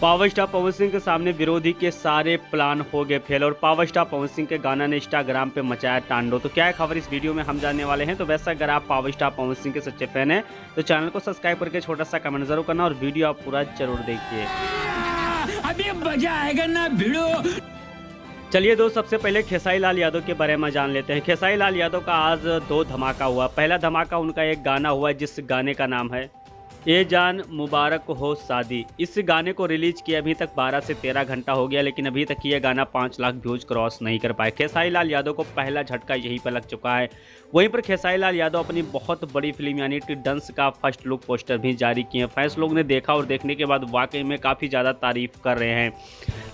Power star Pawan Singh के सामने विरोधी के सारे प्लान हो गए फेल और पावर स्टार पवन सिंह के गाना ने इंस्टाग्राम पे मचाया तांडव। तो क्या है खबर इस वीडियो में हम जानने वाले हैं। तो वैसे अगर आप पावर स्टार पवन सिंह के सच्चे फैन हैं तो चैनल को सब्सक्राइब करके छोटा सा कमेंट जरूर करना और वीडियो आप पूरा जरूर देखिए। अभी मजा आएगा ना भिड़ो। चलिए दोस्त, सबसे पहले खेसारी लाल यादव के बारे में जान लेते हैं। खेसारी लाल यादव का आज 2 धमाका हुआ। पहला धमाका उनका एक गाना हुआ जिस गाने का नाम है ए जान मुबारक हो शादी। इस गाने को रिलीज किए अभी तक 12 से 13 घंटा हो गया, लेकिन अभी तक ये गाना 5 लाख व्यूज क्रॉस नहीं कर पाए। खेसारी लाल यादव को पहला झटका यहीं पर लग चुका है। वहीं पर खेसारी लाल यादव अपनी बहुत बड़ी फिल्म यानी टिड्डंस का फर्स्ट लुक पोस्टर भी जारी किए। फैंस लोग ने देखा और देखने के बाद वाकई में काफ़ी ज़्यादा तारीफ कर रहे हैं।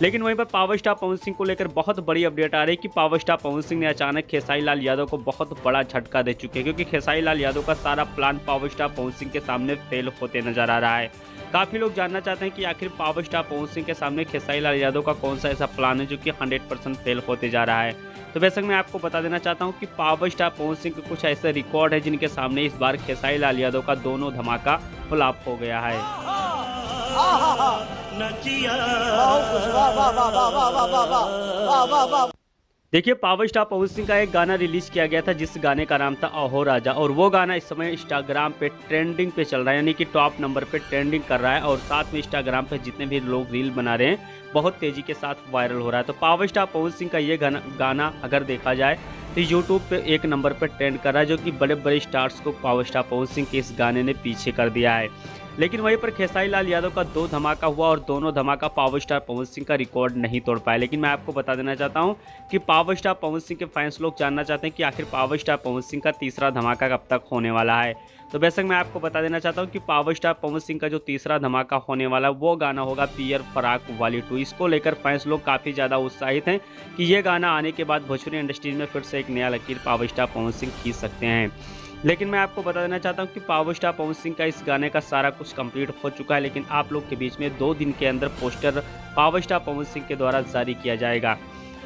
लेकिन वहीं पर पावर स्टार पवन सिंह को लेकर बहुत बड़ी अपडेट आ रही है कि पावर स्टार पवन सिंह ने अचानक खेसारी लाल यादव को बहुत बड़ा झटका दे चुके हैं, क्योंकि खेसारी लाल यादव का सारा plan power star Pawan Singh के सामने फेल होते नजर आ रहा है। काफ़ी लोग जानना चाहते हैं कि आखिर पावर स्टार पवन सिंह के सामने खेसारी लाल यादव का कौन सा ऐसा प्लान है जो कि 100% फेल होते जा रहा है। तो वैसे मैं आपको बता देना चाहता हूं कि पावर स्टार पवन सिंह के कुछ ऐसे रिकॉर्ड है जिनके सामने इस बार खेसारी लाल यादव का दोनों धमाका फ्लॉप हो गया है। देखिए, पावर स्टार पवन सिंह का एक गाना रिलीज किया गया था जिस गाने का नाम था अहो राजा, और वो गाना इस समय इंस्टाग्राम पे ट्रेंडिंग पे चल रहा है, यानी कि टॉप नंबर पे ट्रेंडिंग कर रहा है। और साथ में इंस्टाग्राम पे जितने भी लोग रील बना रहे हैं बहुत तेजी के साथ वायरल हो रहा है। तो पावर स्टार पवन सिंह का ये गाना अगर देखा जाए तो यूट्यूब पे 1 नंबर पर ट्रेंड कर रहा है, जो कि बड़े बड़े स्टार्स को पावर स्टार पवन सिंह के इस गाने ने पीछे कर दिया है। लेकिन वहीं पर खेसारी लाल यादव का 2 धमाका हुआ और दोनों धमाका पावर स्टार पवन सिंह का रिकॉर्ड नहीं तोड़ पाए। लेकिन मैं आपको बता देना चाहता हूं कि पावर स्टार पवन सिंह के फैंस लोग जानना चाहते हैं कि आखिर पावर स्टार पवन सिंह का तीसरा धमाका कब तक होने वाला है। तो बेशक मैं आपको बता देना चाहता हूं कि पावर स्टार पवन सिंह का जो तीसरा धमाका होने वाला वो गाना होगा पियर फराक वाली 2। इसको लेकर फैंस लोग काफ़ी ज़्यादा उत्साहित हैं कि ये गाना आने के बाद भोजपुरी इंडस्ट्री में फिर से एक नया लकीर पावर स्टार पवन सिंह खींच सकते हैं। लेकिन मैं आपको बता देना चाहता हूं कि पावर स्टार पवन सिंह का इस गाने का सारा कुछ कंप्लीट हो चुका है, लेकिन आप लोग के बीच में 2 दिन के अंदर poster power star Pawan Singh के द्वारा जारी किया जाएगा।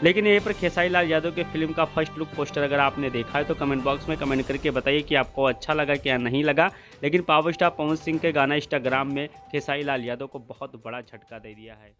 लेकिन यहीं पर खेसारी लाल यादव के फिल्म का फर्स्ट लुक पोस्टर अगर आपने देखा है तो कमेंट बॉक्स में कमेंट करके बताइए कि आपको अच्छा लगा क्या नहीं लगा। लेकिन पावर स्टार पवन सिंह के गाना इंस्टाग्राम में खेसारी लाल यादव को बहुत बड़ा झटका दे दिया है।